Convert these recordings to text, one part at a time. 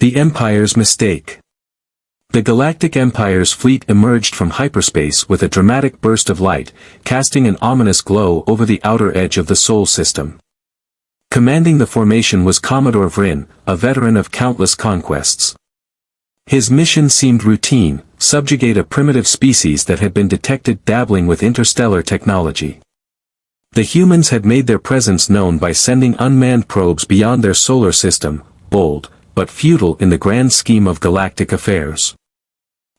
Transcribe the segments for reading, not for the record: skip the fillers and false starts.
The Empire's mistake. The Galactic Empire's fleet emerged from hyperspace with a dramatic burst of light, casting an ominous glow over the outer edge of the Sol system. Commanding the formation was Commodore Vryn, a veteran of countless conquests. His mission seemed routine: subjugate a primitive species that had been detected dabbling with interstellar technology. The humans had made their presence known by sending unmanned probes beyond their solar system, bold, but futile in the grand scheme of galactic affairs.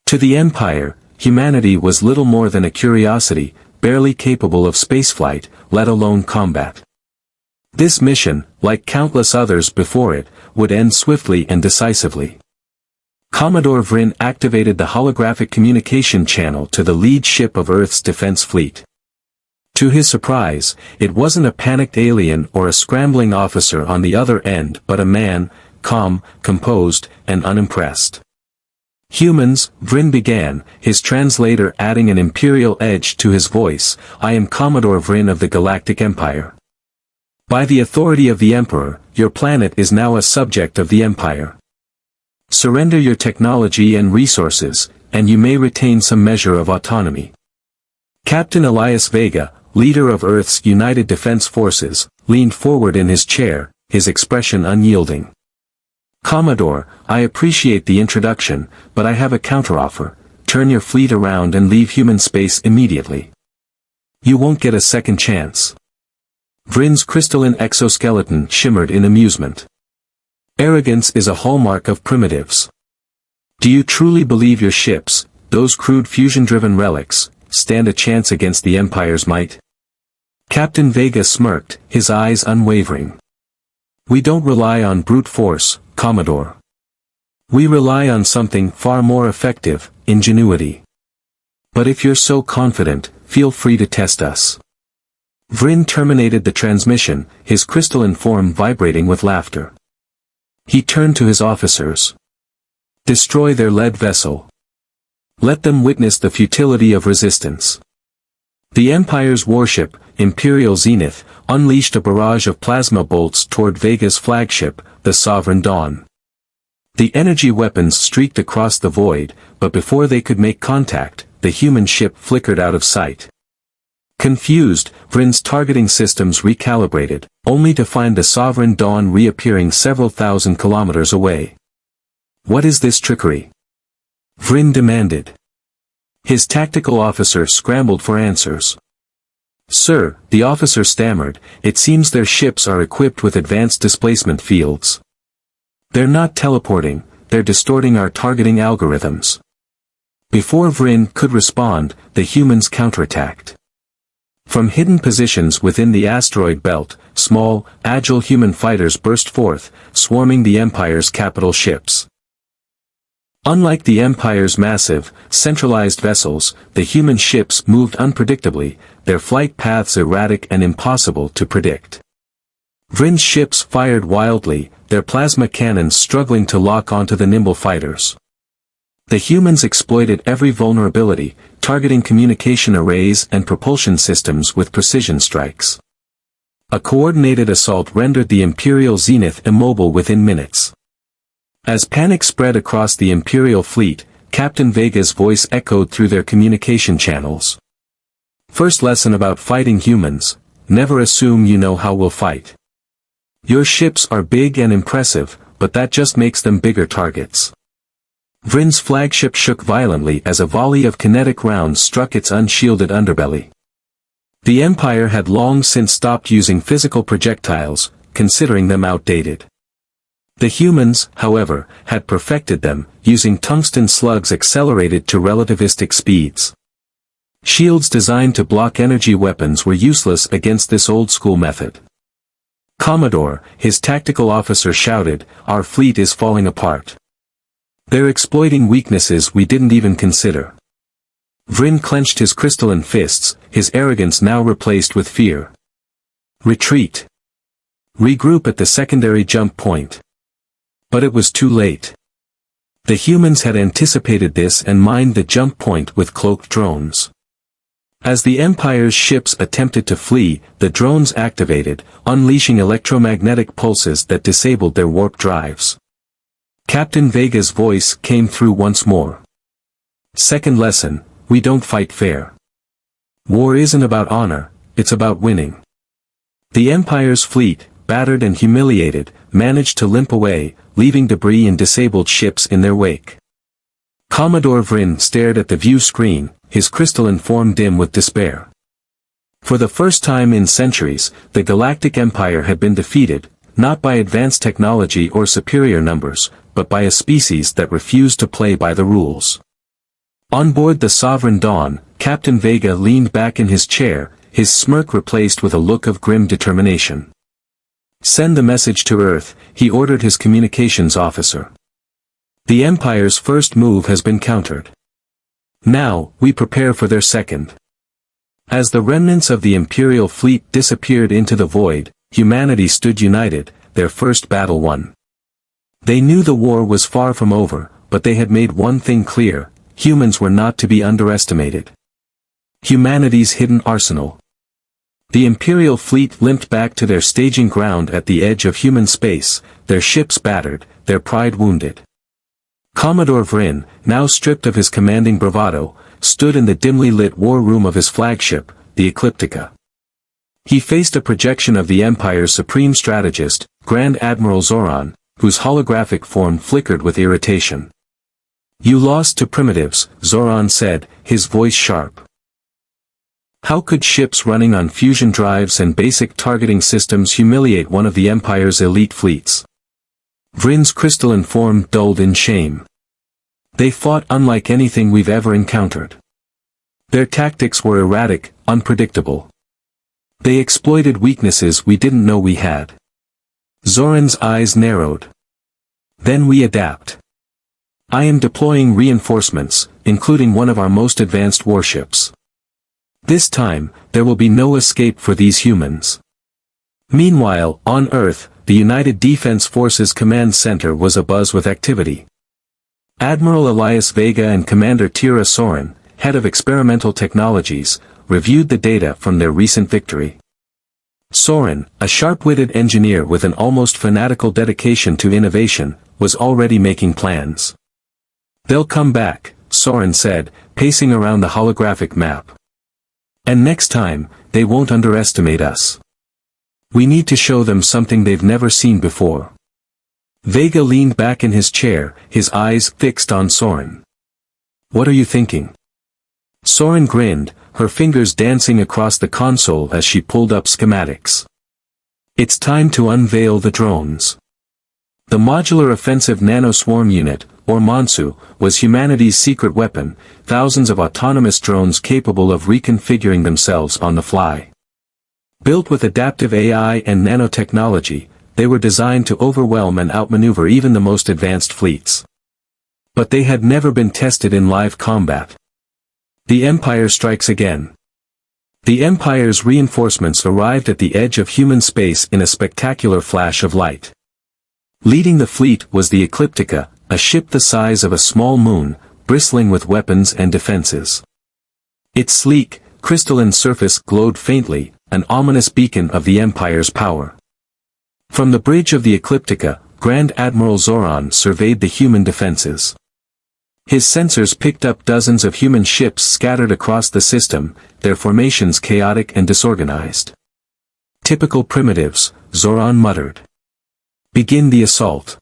To the Empire, humanity was little more than a curiosity, barely capable of spaceflight, let alone combat. This mission, like countless others before it, would end swiftly and decisively. Commodore Vryn activated the holographic communication channel to the lead ship of Earth's defense fleet. To his surprise, it wasn't a panicked alien or a scrambling officer on the other end but a man, calm, composed, and unimpressed. "Humans," Vryn began, his translator adding an imperial edge to his voice, "I am Commodore Vryn of the Galactic Empire. By the authority of the Emperor, your planet is now a subject of the Empire. Surrender your technology and resources, and you may retain some measure of autonomy." Captain Elias Vega, leader of Earth's United Defense Forces, leaned forward in his chair, his expression unyielding. "Commodore, I appreciate the introduction, but I have a counteroffer: turn your fleet around and leave human space immediately. You won't get a second chance." Vryn's crystalline exoskeleton shimmered in amusement. "Arrogance is a hallmark of primitives. Do you truly believe your ships, those crude fusion-driven relics, stand a chance against the Empire's might?" Captain Vega smirked, his eyes unwavering. "We don't rely on brute force, Commodore. We rely on something far more effective: ingenuity. But if you're so confident, feel free to test us." Vryn terminated the transmission, his crystalline form vibrating with laughter. He turned to his officers. "Destroy their lead vessel. Let them witness the futility of resistance." The Empire's warship, Imperial Zenith, unleashed a barrage of plasma bolts toward Vega's flagship, the Sovereign Dawn. The energy weapons streaked across the void, but before they could make contact, the human ship flickered out of sight. Confused, Vryn's targeting systems recalibrated, only to find the Sovereign Dawn reappearing several thousand kilometers away. "What is this trickery?" Vryn demanded. His tactical officer scrambled for answers. "Sir," the officer stammered, "it seems their ships are equipped with advanced displacement fields. They're not teleporting, they're distorting our targeting algorithms." Before Vryn could respond, the humans counterattacked. From hidden positions within the asteroid belt, small, agile human fighters burst forth, swarming the Empire's capital ships. Unlike the Empire's massive, centralized vessels, the human ships moved unpredictably, their flight paths erratic and impossible to predict. Vryn's ships fired wildly, their plasma cannons struggling to lock onto the nimble fighters. The humans exploited every vulnerability, targeting communication arrays and propulsion systems with precision strikes. A coordinated assault rendered the Imperial Zenith immobile within minutes. As panic spread across the Imperial fleet, Captain Vega's voice echoed through their communication channels. "First lesson about fighting humans: never assume you know how we'll fight. Your ships are big and impressive, but that just makes them bigger targets." Vryn's flagship shook violently as a volley of kinetic rounds struck its unshielded underbelly. The Empire had long since stopped using physical projectiles, considering them outdated. The humans, however, had perfected them, using tungsten slugs accelerated to relativistic speeds. Shields designed to block energy weapons were useless against this old-school method. "Commodore," his tactical officer shouted, "our fleet is falling apart. They're exploiting weaknesses we didn't even consider." Vryn clenched his crystalline fists, his arrogance now replaced with fear. "Retreat. Regroup at the secondary jump point." But it was too late. The humans had anticipated this and mined the jump point with cloaked drones. As the Empire's ships attempted to flee, the drones activated, unleashing electromagnetic pulses that disabled their warp drives. Captain Vega's voice came through once more. Second lesson, we don't fight fair. War isn't about honor, it's about winning. The Empire's fleet, battered and humiliated, managed to limp away, leaving debris and disabled ships in their wake. Commodore Vryn stared at the view screen, his crystalline form dim with despair. For the first time in centuries, the Galactic Empire had been defeated, not by advanced technology or superior numbers, but by a species that refused to play by the rules. On board the Sovereign Dawn, Captain Vega leaned back in his chair, his smirk replaced with a look of grim determination. Send the message to Earth, he ordered his communications officer. The Empire's first move has been countered. Now, we prepare for their second. As the remnants of the Imperial fleet disappeared into the void, humanity stood united, their first battle won. They knew the war was far from over, but they had made one thing clear: humans were not to be underestimated. Humanity's hidden arsenal. The Imperial fleet limped back to their staging ground at the edge of human space, their ships battered, their pride wounded. Commodore Vryn, now stripped of his commanding bravado, stood in the dimly lit war room of his flagship, the Ecliptica. He faced a projection of the Empire's supreme strategist, Grand Admiral Zoran, whose holographic form flickered with irritation. "You lost to primitives," Zoran said, his voice sharp. How could ships running on fusion drives and basic targeting systems humiliate one of the Empire's elite fleets? Vryn's crystalline form dulled in shame. They fought unlike anything we've ever encountered. Their tactics were erratic, unpredictable. They exploited weaknesses we didn't know we had. Zoran's eyes narrowed. Then we adapt. I am deploying reinforcements, including one of our most advanced warships. This time, there will be no escape for these humans. Meanwhile, on Earth, the United Defense Forces Command Center was abuzz with activity. Admiral Elias Vega and Commander Tira Soren, head of experimental technologies, reviewed the data from their recent victory. Soren, a sharp-witted engineer with an almost fanatical dedication to innovation, was already making plans. They'll come back, Soren said, pacing around the holographic map. And next time, they won't underestimate us. We need to show them something they've never seen before. Vega leaned back in his chair, his eyes fixed on Soren. What are you thinking? Soren grinned, her fingers dancing across the console as she pulled up schematics. It's time to unveil the drones. The Modular Offensive Nanoswarm Unit, or MONSU, was humanity's secret weapon, thousands of autonomous drones capable of reconfiguring themselves on the fly. Built with adaptive AI and nanotechnology, they were designed to overwhelm and outmaneuver even the most advanced fleets. But they had never been tested in live combat. The Empire strikes again. The Empire's reinforcements arrived at the edge of human space in a spectacular flash of light. Leading the fleet was the Ecliptica, a ship the size of a small moon, bristling with weapons and defenses. Its sleek, crystalline surface glowed faintly, an ominous beacon of the Empire's power. From the bridge of the Ecliptica, Grand Admiral Zoran surveyed the human defenses. His sensors picked up dozens of human ships scattered across the system, their formations chaotic and disorganized. Typical primitives, Zoran muttered. Begin the assault.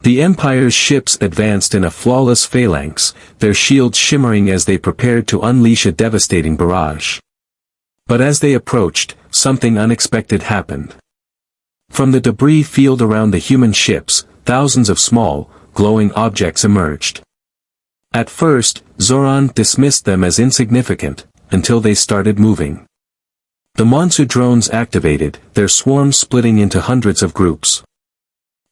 The Empire's ships advanced in a flawless phalanx, their shields shimmering as they prepared to unleash a devastating barrage. But as they approached, something unexpected happened. From the debris field around the human ships, thousands of small, glowing objects emerged. At first, Zoran dismissed them as insignificant, until they started moving. The MONSU drones activated, their swarms splitting into hundreds of groups.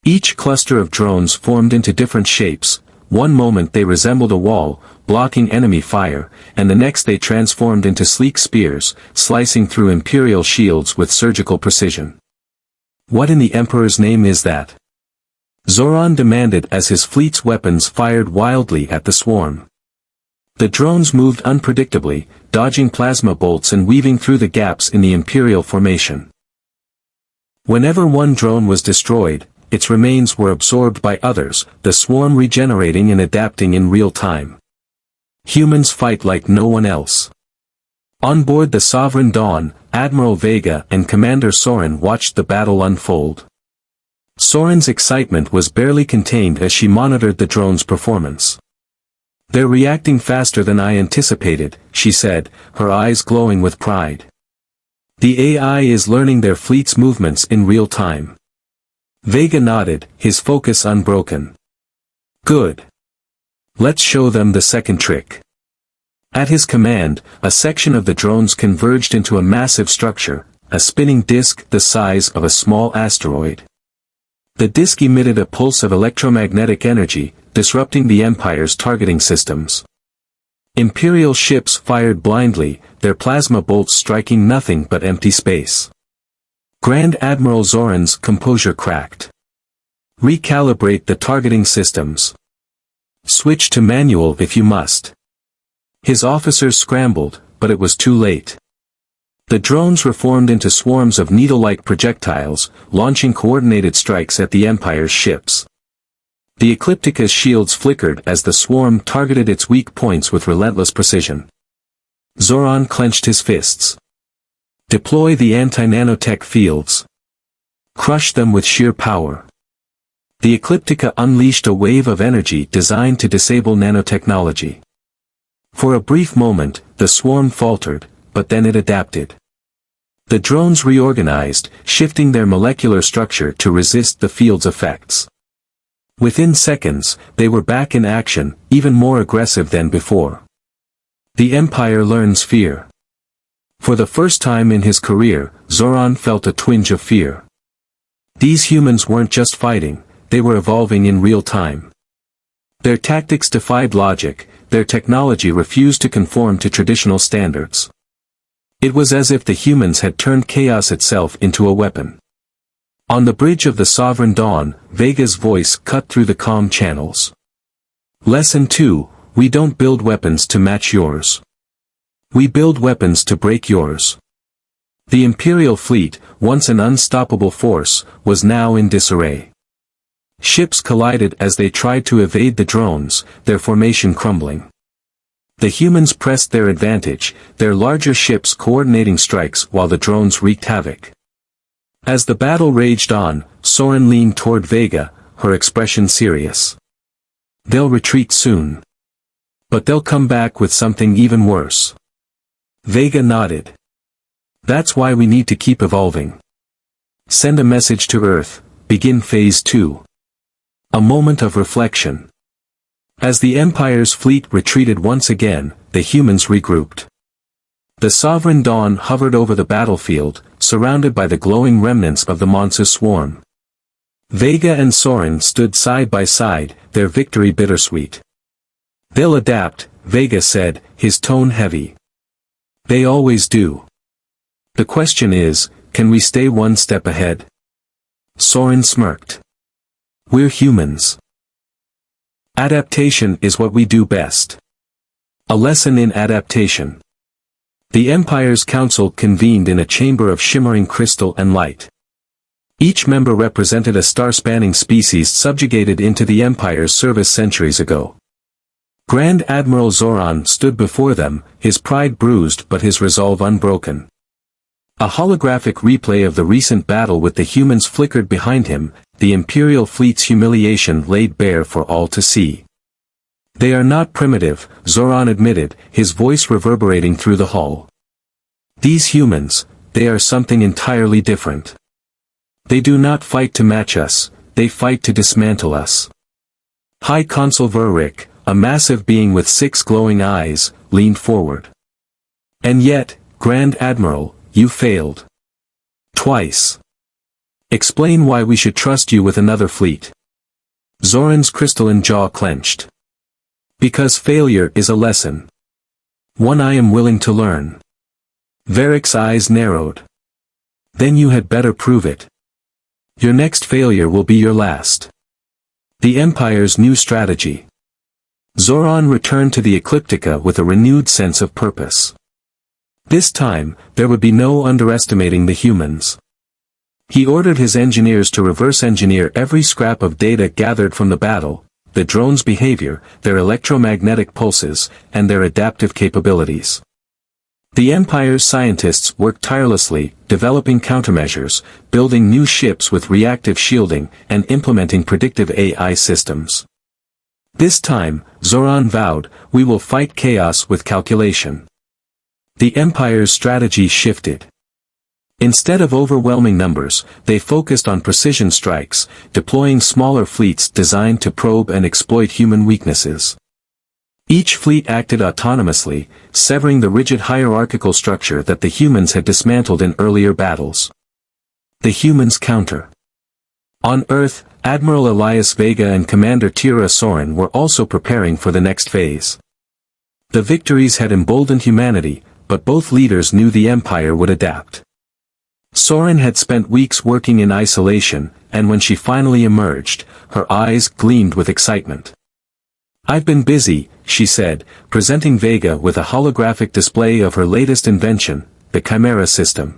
Each cluster of drones formed into different shapes. One moment they resembled a wall, blocking enemy fire, and the next they transformed into sleek spears, slicing through Imperial shields with surgical precision. What in the Emperor's name is that? Zoran demanded as his fleet's weapons fired wildly at the swarm. The drones moved unpredictably, dodging plasma bolts and weaving through the gaps in the Imperial formation. Whenever one drone was destroyed, its remains were absorbed by others, the swarm regenerating and adapting in real time. Humans fight like no one else. On board the Sovereign Dawn, Admiral Vega and Commander Soren watched the battle unfold. Soren's excitement was barely contained as she monitored the drone's performance. "They're reacting faster than I anticipated," she said, her eyes glowing with pride. "The AI is learning their fleet's movements in real time." Vega nodded, his focus unbroken. "Good. Let's show them the second trick." At his command, a section of the drones converged into a massive structure, a spinning disk the size of a small asteroid. The disk emitted a pulse of electromagnetic energy, disrupting the Empire's targeting systems. Imperial ships fired blindly, their plasma bolts striking nothing but empty space. Grand Admiral Zoran's composure cracked. "Recalibrate the targeting systems. Switch to manual if you must." His officers scrambled, but it was too late. The drones reformed into swarms of needle-like projectiles, launching coordinated strikes at the Empire's ships. The Ecliptica's shields flickered as the swarm targeted its weak points with relentless precision. Zoran clenched his fists. "Deploy the anti-nanotech fields. Crush them with sheer power." The Ecliptica unleashed a wave of energy designed to disable nanotechnology. For a brief moment, the swarm faltered, but then it adapted. The drones reorganized, shifting their molecular structure to resist the field's effects. Within seconds, they were back in action, even more aggressive than before. The Empire learns fear. For the first time in his career, Zoran felt a twinge of fear. These humans weren't just fighting, they were evolving in real time. Their tactics defied logic, their technology refused to conform to traditional standards. It was as if the humans had turned chaos itself into a weapon. On the bridge of the Sovereign Dawn, Vega's voice cut through the calm channels. "Lesson 2, we don't build weapons to match yours. We build weapons to break yours." The Imperial fleet, once an unstoppable force, was now in disarray. Ships collided as they tried to evade the drones, their formation crumbling. The humans pressed their advantage, their larger ships coordinating strikes while the drones wreaked havoc. As the battle raged on, Soren leaned toward Vega, her expression serious. "They'll retreat soon. But they'll come back with something even worse." Vega nodded. "That's why we need to keep evolving. Send a message to Earth, begin Phase 2. A moment of reflection. As the Empire's fleet retreated once again, the humans regrouped. The Sovereign Dawn hovered over the battlefield, surrounded by the glowing remnants of the monster swarm. Vega and Soren stood side by side, their victory bittersweet. "They'll adapt," Vega said, his tone heavy. "They always do. The question is, can we stay one step ahead?" Soren smirked. "We're humans. Adaptation is what we do best." A lesson in adaptation. The Empire's council convened in a chamber of shimmering crystal and light. Each member represented a star-spanning species subjugated into the Empire's service centuries ago. Grand Admiral Zoran stood before them, his pride bruised but his resolve unbroken. A holographic replay of the recent battle with the humans flickered behind him, the Imperial fleet's humiliation laid bare for all to see. "They are not primitive," Zoran admitted, his voice reverberating through the hall. "These humans, they are something entirely different. They do not fight to match us, they fight to dismantle us." High Consul Verrick, a massive being with 6 glowing eyes, leaned forward. "And yet, Grand Admiral, you failed. Twice. Explain why we should trust you with another fleet." Zoran's crystalline jaw clenched. "Because failure is a lesson. One I am willing to learn." Verrick's eyes narrowed. "Then you had better prove it. Your next failure will be your last." The Empire's new strategy. Zoran returned to the Ecliptica with a renewed sense of purpose. This time, there would be no underestimating the humans. He ordered his engineers to reverse engineer every scrap of data gathered from the battle, the drones' behavior, their electromagnetic pulses, and their adaptive capabilities. The Empire's scientists worked tirelessly, developing countermeasures, building new ships with reactive shielding, and implementing predictive AI systems. This time, Zoran vowed, "We will fight chaos with calculation." The Empire's strategy shifted. Instead of overwhelming numbers, they focused on precision strikes, deploying smaller fleets designed to probe and exploit human weaknesses. Each fleet acted autonomously, severing the rigid hierarchical structure that the humans had dismantled in earlier battles. The humans counter. On Earth, Admiral Elias Vega and Commander Tira Soren were also preparing for the next phase. The victories had emboldened humanity, but both leaders knew the Empire would adapt. Soren had spent weeks working in isolation, and when she finally emerged, her eyes gleamed with excitement. "I've been busy," she said, presenting Vega with a holographic display of her latest invention, the Chimera system.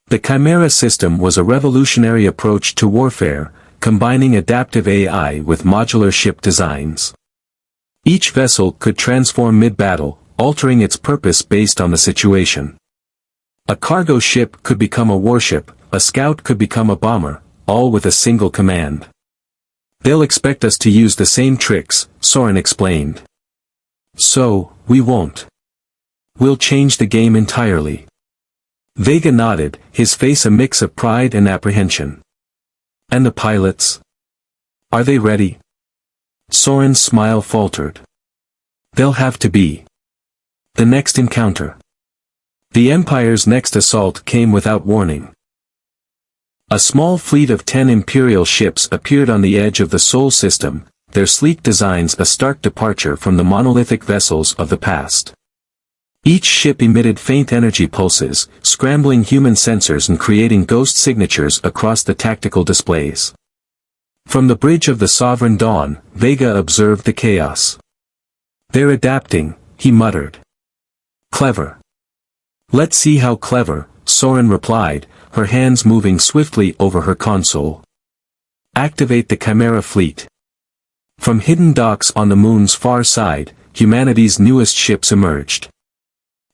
The Chimera system was a revolutionary approach to warfare, combining adaptive AI with modular ship designs. Each vessel could transform mid-battle, altering its purpose based on the situation. A cargo ship could become a warship, a scout could become a bomber, all with a single command. "They'll expect us to use the same tricks," Soren explained. "So, we won't. We'll change the game entirely." Vega nodded, his face a mix of pride and apprehension. "And the pilots? Are they ready?" Soren's smile faltered. "They'll have to be." The next encounter. The Empire's next assault came without warning. A small fleet of 10 Imperial ships appeared on the edge of the Sol system, their sleek designs a stark departure from the monolithic vessels of the past. Each ship emitted faint energy pulses, scrambling human sensors and creating ghost signatures across the tactical displays. From the bridge of the Sovereign Dawn, Vega observed the chaos. "They're adapting," he muttered. "Clever." "Let's see how clever," Soren replied, her hands moving swiftly over her console. "Activate the Chimera fleet." From hidden docks on the moon's far side, humanity's newest ships emerged.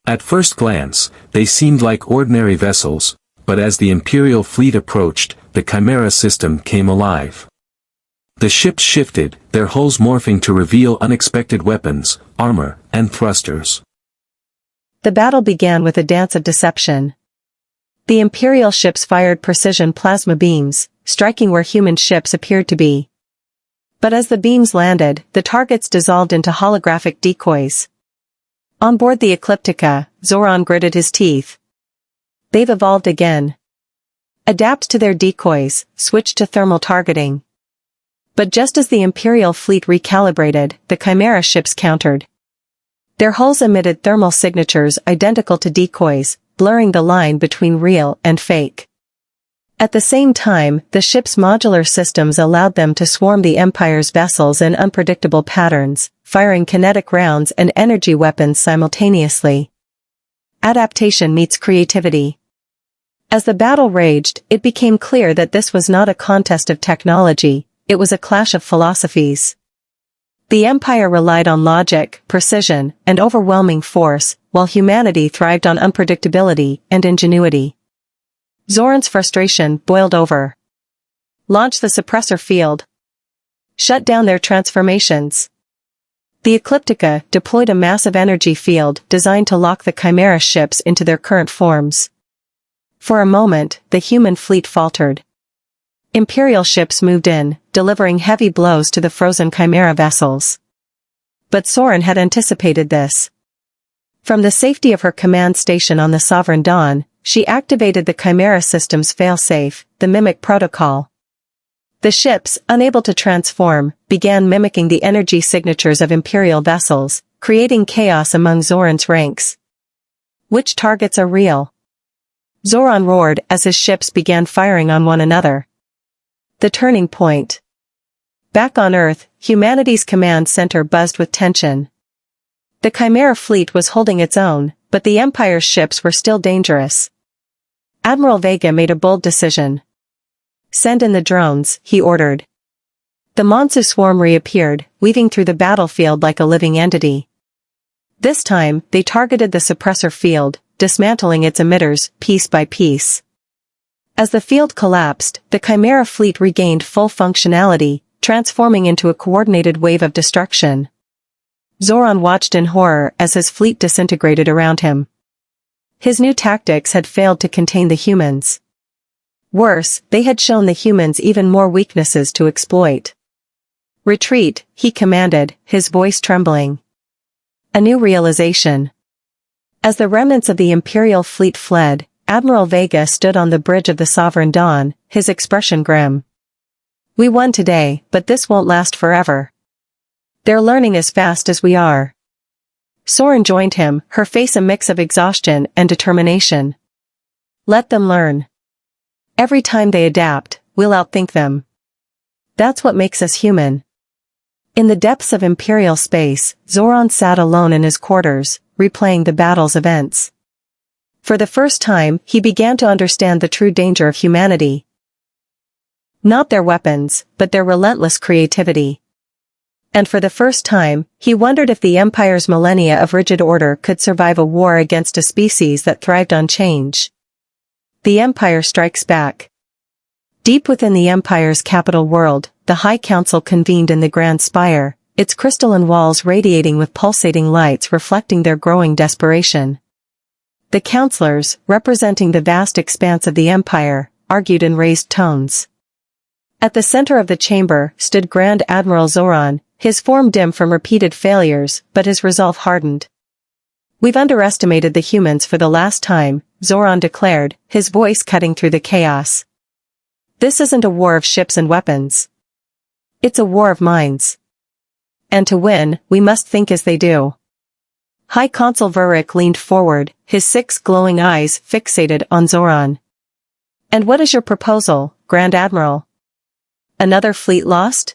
At first glance, they seemed like ordinary vessels, but as the Imperial fleet approached, the Chimera system came alive. The ships shifted, their hulls morphing to reveal unexpected weapons, armor, and thrusters. The battle began with a dance of deception. The Imperial ships fired precision plasma beams, striking where human ships appeared to be. But as the beams landed, the targets dissolved into holographic decoys. On board the Ecliptica, Zoran gritted his teeth. They've evolved again. Adapt to their decoys, switch to thermal targeting. But just as the Imperial fleet recalibrated, the Chimera ships countered. Their hulls emitted thermal signatures identical to decoys, blurring the line between real and fake. At the same time, the ship's modular systems allowed them to swarm the Empire's vessels in unpredictable patterns, firing kinetic rounds and energy weapons simultaneously. Adaptation meets creativity. As the battle raged, it became clear that this was not a contest of technology, it was a clash of philosophies. The Empire relied on logic, precision, and overwhelming force, while humanity thrived on unpredictability and ingenuity. Zoran's frustration boiled over. Launch the suppressor field. Shut down their transformations. The Ecliptica deployed a massive energy field designed to lock the Chimera ships into their current forms. For a moment, the human fleet faltered. Imperial ships moved in, delivering heavy blows to the frozen Chimera vessels. But Soren had anticipated this. From the safety of her command station on the Sovereign Dawn, she activated the Chimera system's failsafe, the Mimic Protocol. The ships, unable to transform, began mimicking the energy signatures of Imperial vessels, creating chaos among Zoran's ranks. Which targets are real? Zoran roared as his ships began firing on one another. The turning point. Back on Earth, humanity's command center buzzed with tension. The Chimera fleet was holding its own, but the Empire's ships were still dangerous. Admiral Vega made a bold decision. Send in the drones, he ordered. The Monsu swarm reappeared, weaving through the battlefield like a living entity. This time, they targeted the suppressor field, dismantling its emitters, piece by piece. As the field collapsed, the Chimera fleet regained full functionality, transforming into a coordinated wave of destruction. Zoran watched in horror as his fleet disintegrated around him. His new tactics had failed to contain the humans. Worse, they had shown the humans even more weaknesses to exploit. Retreat, he commanded, his voice trembling. A new realization. As the remnants of the Imperial fleet fled, Admiral Vega stood on the bridge of the Sovereign Dawn, his expression grim. We won today, but this won't last forever. They're learning as fast as we are. Soren joined him, her face a mix of exhaustion and determination. Let them learn. Every time they adapt, we'll outthink them. That's what makes us human. In the depths of Imperial space, Zoran sat alone in his quarters, replaying the battle's events. For the first time, he began to understand the true danger of humanity. Not their weapons, but their relentless creativity. And for the first time, he wondered if the Empire's millennia of rigid order could survive a war against a species that thrived on change. The Empire strikes back. Deep within the Empire's capital world, the High Council convened in the Grand Spire, its crystalline walls radiating with pulsating lights reflecting their growing desperation. The councillors, representing the vast expanse of the Empire, argued in raised tones. At the center of the chamber stood Grand Admiral Zoran, his form dim from repeated failures, but his resolve hardened. We've underestimated the humans for the last time, Zoran declared, his voice cutting through the chaos. This isn't a war of ships and weapons. It's a war of minds. And to win, we must think as they do. High Consul Vurik leaned forward, his 6 glowing eyes fixated on Zoran. And what is your proposal, Grand Admiral? Another fleet lost?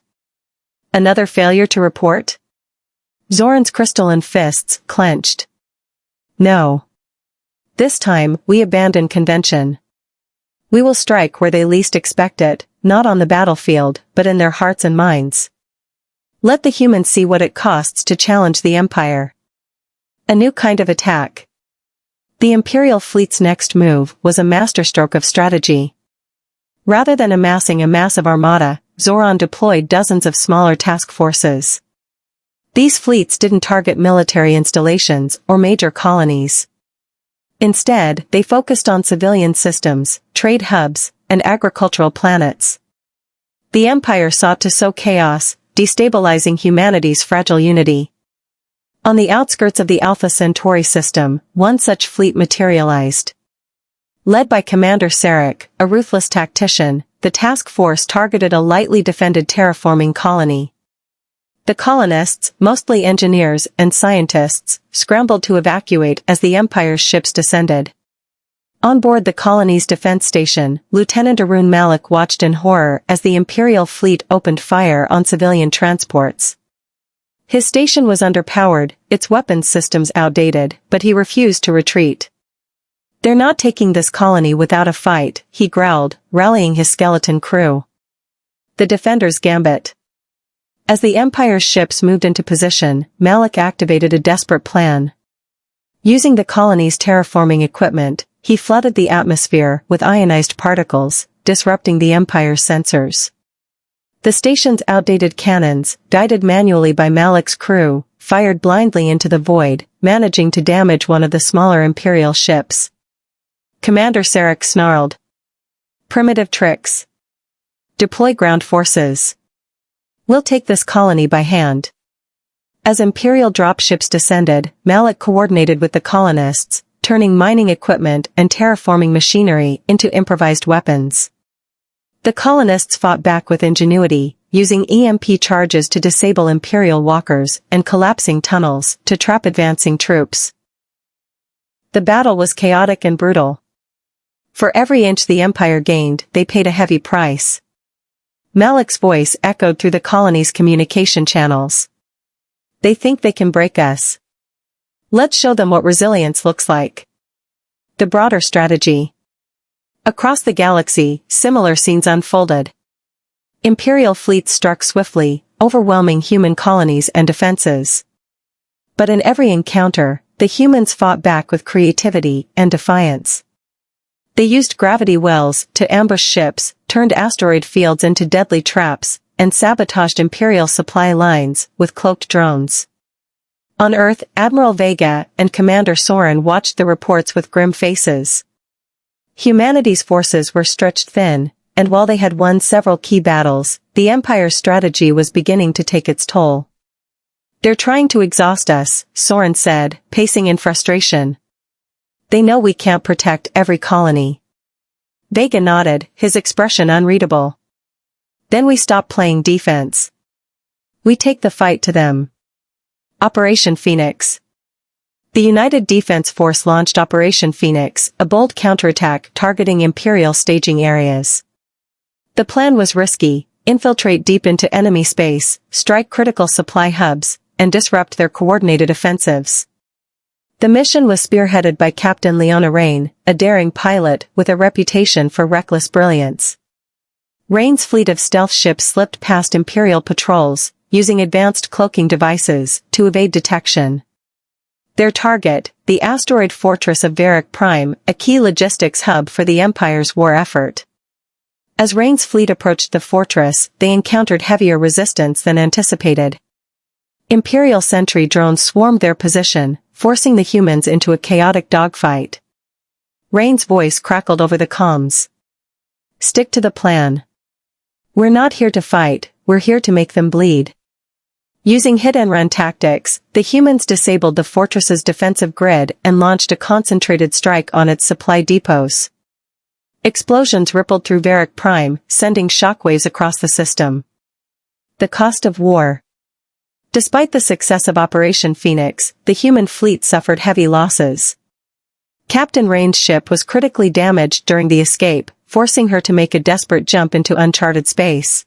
Another failure to report? Zoran's crystalline fists clenched. No. This time, we abandon convention. We will strike where they least expect it, not on the battlefield, but in their hearts and minds. Let the humans see what it costs to challenge the Empire. A new kind of attack. The Imperial fleet's next move was a masterstroke of strategy. Rather than amassing a massive armada, Zoran deployed dozens of smaller task forces. These fleets didn't target military installations or major colonies. Instead, they focused on civilian systems, trade hubs, and agricultural planets. The Empire sought to sow chaos, destabilizing humanity's fragile unity. On the outskirts of the Alpha Centauri system, one such fleet materialized. Led by Commander Sarek, a ruthless tactician, the task force targeted a lightly defended terraforming colony. The colonists, mostly engineers and scientists, scrambled to evacuate as the Empire's ships descended. On board the colony's defense station, Lieutenant Arun Malik watched in horror as the Imperial fleet opened fire on civilian transports. His station was underpowered, its weapons systems outdated, but he refused to retreat. They're not taking this colony without a fight, he growled, rallying his skeleton crew. The Defender's Gambit. As the Empire's ships moved into position, Malik activated a desperate plan. Using the colony's terraforming equipment, he flooded the atmosphere with ionized particles, disrupting the Empire's sensors. The station's outdated cannons, guided manually by Malik's crew, fired blindly into the void, managing to damage one of the smaller Imperial ships. Commander Sarek snarled. Primitive tricks. Deploy ground forces. We'll take this colony by hand. As Imperial dropships descended, Malik coordinated with the colonists, turning mining equipment and terraforming machinery into improvised weapons. The colonists fought back with ingenuity, using EMP charges to disable Imperial walkers and collapsing tunnels to trap advancing troops. The battle was chaotic and brutal. For every inch the Empire gained, they paid a heavy price. Malik's voice echoed through the colony's communication channels. They think they can break us. Let's show them what resilience looks like. The broader strategy. Across the galaxy, similar scenes unfolded. Imperial fleets struck swiftly, overwhelming human colonies and defenses. But in every encounter, the humans fought back with creativity and defiance. They used gravity wells to ambush ships, turned asteroid fields into deadly traps, and sabotaged Imperial supply lines with cloaked drones. On Earth, Admiral Vega and Commander Soren watched the reports with grim faces. Humanity's forces were stretched thin, and while they had won several key battles, the Empire's strategy was beginning to take its toll. "They're trying to exhaust us," Soren said, pacing in frustration. "They know we can't protect every colony." Vega nodded, his expression unreadable. "Then we stop playing defense. We take the fight to them." Operation Phoenix. The United Defense Force launched Operation Phoenix, a bold counterattack targeting Imperial staging areas. The plan was risky: infiltrate deep into enemy space, strike critical supply hubs, and disrupt their coordinated offensives. The mission was spearheaded by Captain Leona Rain, a daring pilot with a reputation for reckless brilliance. Rain's fleet of stealth ships slipped past Imperial patrols, using advanced cloaking devices to evade detection. Their target, the asteroid fortress of Varric Prime, a key logistics hub for the Empire's war effort. As Rain's fleet approached the fortress, they encountered heavier resistance than anticipated. Imperial sentry drones swarmed their position, forcing the humans into a chaotic dogfight. Rain's voice crackled over the comms. "Stick to the plan. We're not here to fight, we're here to make them bleed." Using hit-and-run tactics, the humans disabled the fortress's defensive grid and launched a concentrated strike on its supply depots. Explosions rippled through Varric Prime, sending shockwaves across the system. The cost of war. Despite the success of Operation Phoenix, the human fleet suffered heavy losses. Captain Rain's ship was critically damaged during the escape, forcing her to make a desperate jump into uncharted space.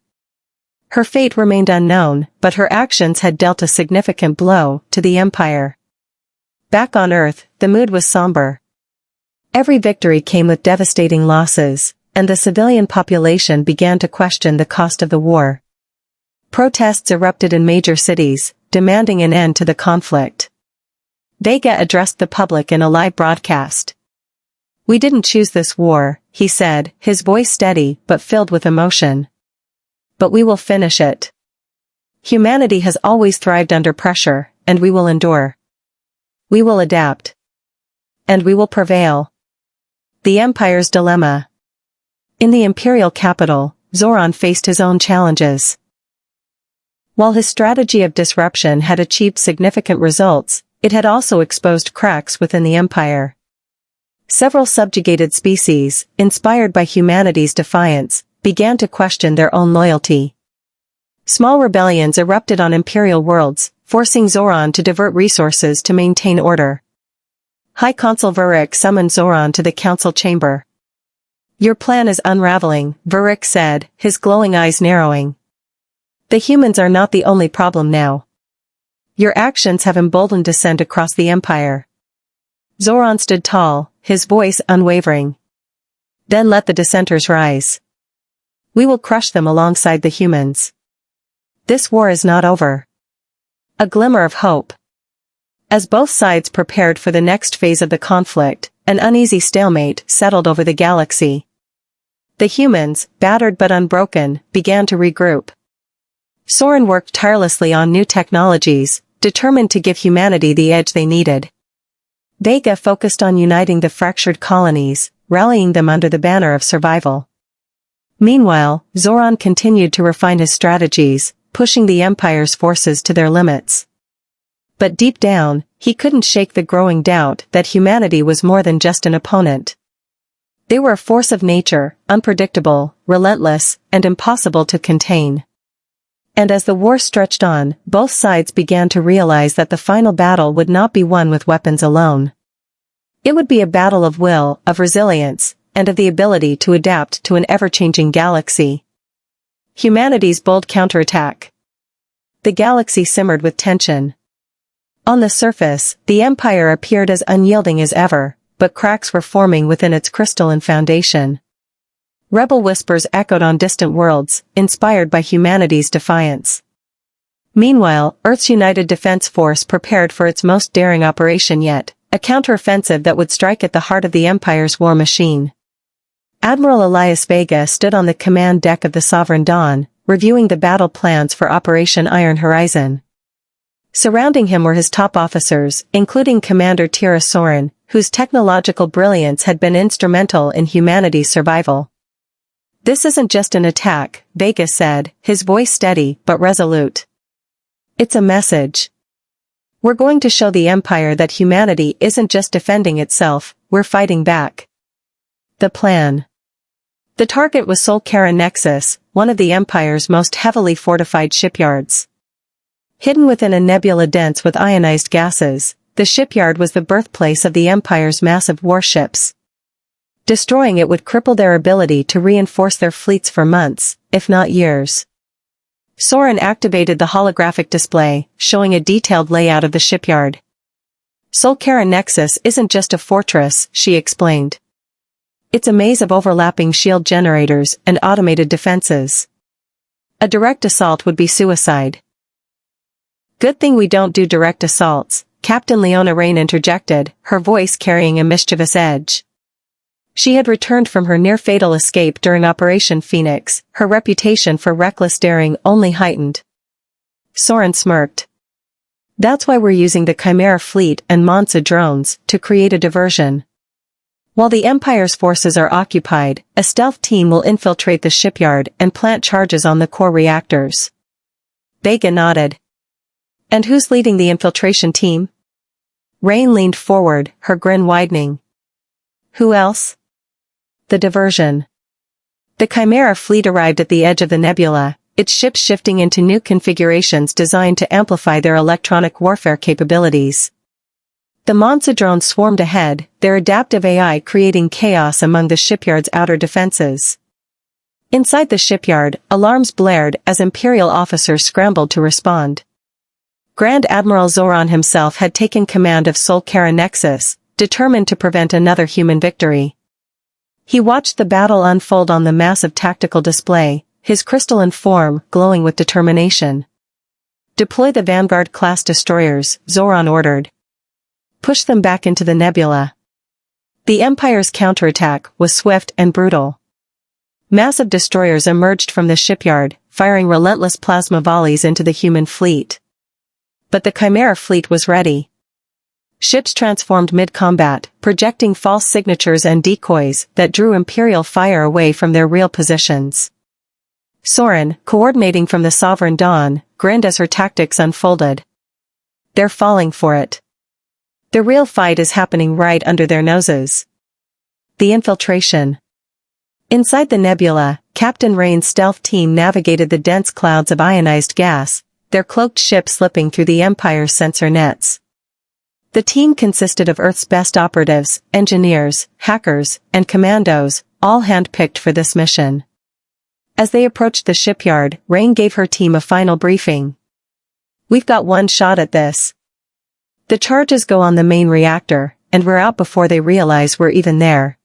Her fate remained unknown, but her actions had dealt a significant blow to the Empire. Back on Earth, the mood was somber. Every victory came with devastating losses, and the civilian population began to question the cost of the war. Protests erupted in major cities, demanding an end to the conflict. Vega addressed the public in a live broadcast. "We didn't choose this war," he said, his voice steady but filled with emotion. "But we will finish it. Humanity has always thrived under pressure, and we will endure. We will adapt. And we will prevail." The Empire's dilemma. In the Imperial capital, Zoran faced his own challenges. While his strategy of disruption had achieved significant results, it had also exposed cracks within the Empire. Several subjugated species, inspired by humanity's defiance, began to question their own loyalty. Small rebellions erupted on Imperial worlds, forcing Zoran to divert resources to maintain order. High Consul Varric summoned Zoran to the council chamber. "Your plan is unraveling," Varric said, his glowing eyes narrowing. "The humans are not the only problem now. Your actions have emboldened dissent across the Empire." Zoran stood tall, his voice unwavering. "Then let the dissenters rise. We will crush them alongside the humans. This war is not over." A glimmer of hope. As both sides prepared for the next phase of the conflict, an uneasy stalemate settled over the galaxy. The humans, battered but unbroken, began to regroup. Soren worked tirelessly on new technologies, determined to give humanity the edge they needed. Vega focused on uniting the fractured colonies, rallying them under the banner of survival. Meanwhile, Zoran continued to refine his strategies, pushing the Empire's forces to their limits. But deep down, he couldn't shake the growing doubt that humanity was more than just an opponent. They were a force of nature, unpredictable, relentless, and impossible to contain. And as the war stretched on, both sides began to realize that the final battle would not be won with weapons alone. It would be a battle of will, of resilience, and of the ability to adapt to an ever-changing galaxy. Humanity's bold counterattack. The galaxy simmered with tension. On the surface, the Empire appeared as unyielding as ever, but cracks were forming within its crystalline foundation. Rebel whispers echoed on distant worlds, inspired by humanity's defiance. Meanwhile, Earth's United Defense Force prepared for its most daring operation yet, a counteroffensive that would strike at the heart of the Empire's war machine. Admiral Elias Vega stood on the command deck of the Sovereign Dawn, reviewing the battle plans for Operation Iron Horizon. Surrounding him were his top officers, including Commander Tira Soren, whose technological brilliance had been instrumental in humanity's survival. "This isn't just an attack," Vega said, his voice steady but resolute. "It's a message. We're going to show the Empire that humanity isn't just defending itself, we're fighting back." The plan. The target was Solkara Nexus, one of the Empire's most heavily fortified shipyards. Hidden within a nebula dense with ionized gases, the shipyard was the birthplace of the Empire's massive warships. Destroying it would cripple their ability to reinforce their fleets for months, if not years. Soren activated the holographic display, showing a detailed layout of the shipyard. "Solkara Nexus isn't just a fortress," she explained. "It's a maze of overlapping shield generators and automated defenses. A direct assault would be suicide." "Good thing we don't do direct assaults," Captain Leona Rain interjected, her voice carrying a mischievous edge. She had returned from her near-fatal escape during Operation Phoenix, her reputation for reckless daring only heightened. Soren smirked. "That's why we're using the Chimera fleet and Mansa drones to create a diversion. While the Empire's forces are occupied, a stealth team will infiltrate the shipyard and plant charges on the core reactors." Vega nodded. "And who's leading the infiltration team?" Rain leaned forward, her grin widening. "Who else?" "The diversion." The Chimera fleet arrived at the edge of the nebula, its ships shifting into new configurations designed to amplify their electronic warfare capabilities. The Mansa drones swarmed ahead, their adaptive AI creating chaos among the shipyard's outer defenses. Inside the shipyard, alarms blared as Imperial officers scrambled to respond. Grand Admiral Zoran himself had taken command of Solkara Nexus, determined to prevent another human victory. He watched the battle unfold on the massive tactical display, his crystalline form glowing with determination. "Deploy the Vanguard-class destroyers," Zoran ordered. "Push them back into the nebula." The Empire's counterattack was swift and brutal. Massive destroyers emerged from the shipyard, firing relentless plasma volleys into the human fleet. But the Chimera fleet was ready. Ships transformed mid-combat, projecting false signatures and decoys that drew Imperial fire away from their real positions. Soren, coordinating from the Sovereign Dawn, grinned as her tactics unfolded. "They're falling for it. The real fight is happening right under their noses." The infiltration. Inside the nebula, Captain Rain's stealth team navigated the dense clouds of ionized gas, their cloaked ship slipping through the Empire's sensor nets. The team consisted of Earth's best operatives, engineers, hackers, and commandos, all hand-picked for this mission. As they approached the shipyard, Rain gave her team a final briefing. "We've got one shot at this. The charges go on the main reactor, and we're out before they realize we're even there.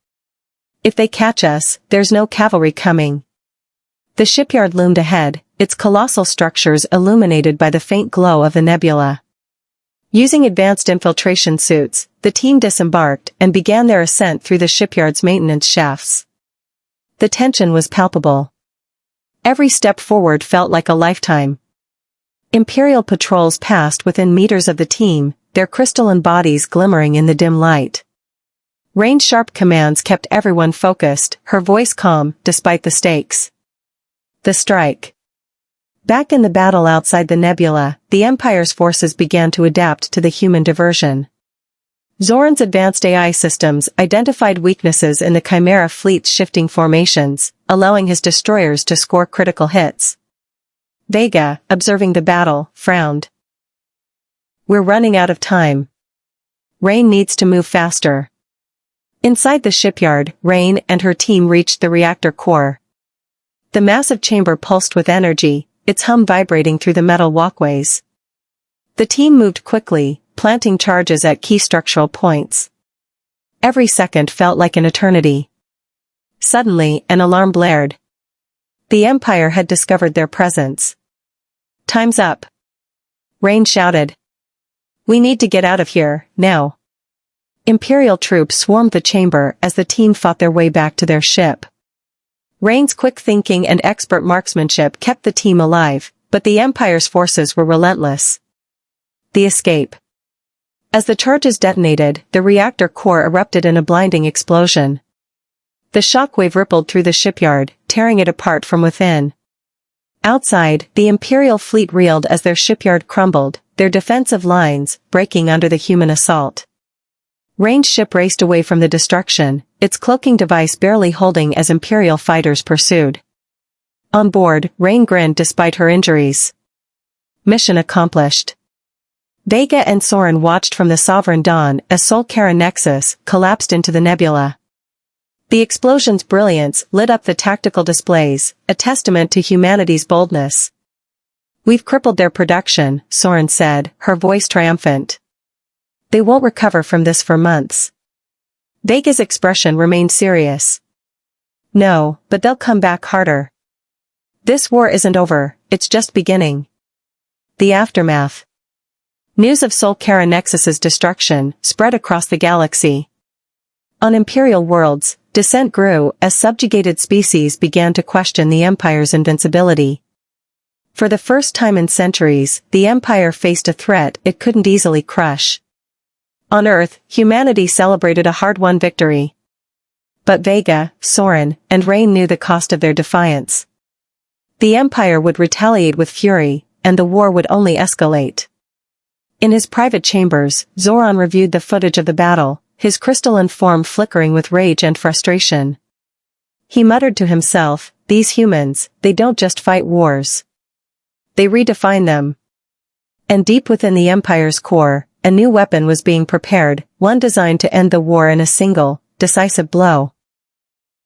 If they catch us, there's no cavalry coming." The shipyard loomed ahead, its colossal structures illuminated by the faint glow of the nebula. Using advanced infiltration suits, the team disembarked and began their ascent through the shipyard's maintenance shafts. The tension was palpable. Every step forward felt like a lifetime. Imperial patrols passed within meters of the team, their crystalline bodies glimmering in the dim light. Rain's sharp commands kept everyone focused, her voice calm, despite the stakes. The strike. Back in the battle outside the nebula, the Empire's forces began to adapt to the human diversion. Zoran's advanced AI systems identified weaknesses in the Chimera fleet's shifting formations, allowing his destroyers to score critical hits. Vega, observing the battle, frowned. "We're running out of time. Rain needs to move faster." Inside the shipyard, Rain and her team reached the reactor core. The massive chamber pulsed with energy, its hum vibrating through the metal walkways. The team moved quickly, planting charges at key structural points. Every second felt like an eternity. Suddenly, an alarm blared. The Empire had discovered their presence. "Time's up," Rain shouted. "We need to get out of here, now." Imperial troops swarmed the chamber as the team fought their way back to their ship. Rain's quick thinking and expert marksmanship kept the team alive, but the Empire's forces were relentless. The escape. As the charges detonated, the reactor core erupted in a blinding explosion. The shockwave rippled through the shipyard, tearing it apart from within. Outside, the Imperial fleet reeled as their shipyard crumbled, their defensive lines breaking under the human assault. Rain's ship raced away from the destruction, its cloaking device barely holding as Imperial fighters pursued. On board, Rain grinned despite her injuries. Mission accomplished. Vega and Soren watched from the Sovereign Dawn as Solkara Nexus collapsed into the nebula. The explosion's brilliance lit up the tactical displays, a testament to humanity's boldness. "We've crippled their production," Soren said, her voice triumphant. "They won't recover from this for months." Vega's expression remained serious. "No, but they'll come back harder. This war isn't over, it's just beginning." The aftermath. News of Solkara Nexus's destruction spread across the galaxy. On Imperial worlds, dissent grew as subjugated species began to question the Empire's invincibility. For the first time in centuries, the Empire faced a threat it couldn't easily crush. On Earth, humanity celebrated a hard-won victory. But Vega, Soren, and Rain knew the cost of their defiance. The Empire would retaliate with fury, and the war would only escalate. In his private chambers, Zoran reviewed the footage of the battle, his crystalline form flickering with rage and frustration. He muttered to himself, "These humans, they don't just fight wars. They redefine them." And deep within the Empire's core, a new weapon was being prepared, one designed to end the war in a single, decisive blow.